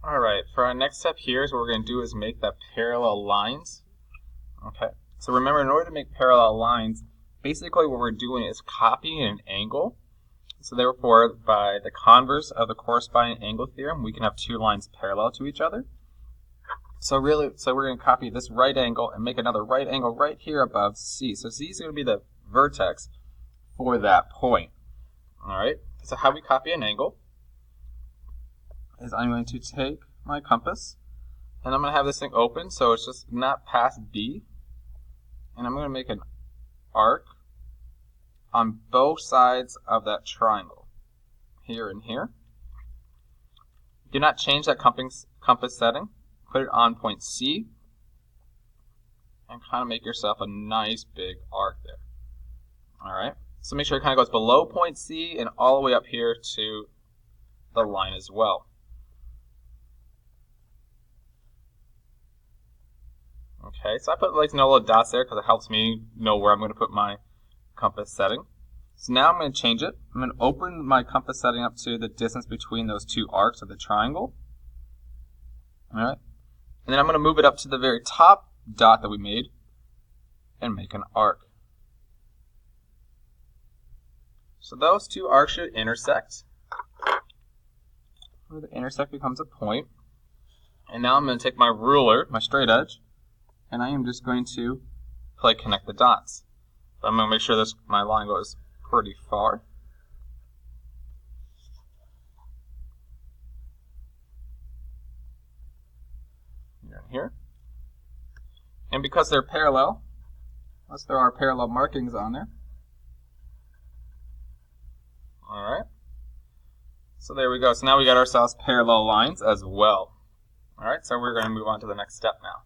Alright, for our next step here is what we're going to do is make the parallel lines. Okay, so remember, in order to make parallel lines, basically what we're doing is copying an angle. So therefore, by the converse of the corresponding angle theorem, we can have two lines parallel to each other. So we're going to copy this right angle and make another right angle right here above C. So C is going to be the vertex for that point. Alright, so how we copy an angle is I'm going to take my compass and I'm going to have this thing open so it's just not past D, and I'm going to make an arc on both sides of that triangle, here and here. Do not change that compass setting. Put it on point C and kind of make yourself a nice big arc there. Alright, so make sure it kind of goes below point C and all the way up here to the line as well. Okay, so I put like no little dots there because it helps me know where I'm going to put my compass setting. So now I'm going to change it. I'm going to open my compass setting up to the distance between those two arcs of the triangle. Alright, and then I'm going to move it up to the very top dot that we made and make an arc. So those two arcs should intersect. Where the intersect becomes a point. And now I'm going to take my ruler, my straight edge, and I am just going to connect the dots. So I'm going to make sure my line goes pretty far. Here and here. And because they're parallel, let's throw our parallel markings on there. Alright. So there we go. So now we got ourselves parallel lines as well. Alright, so we're going to move on to the next step now.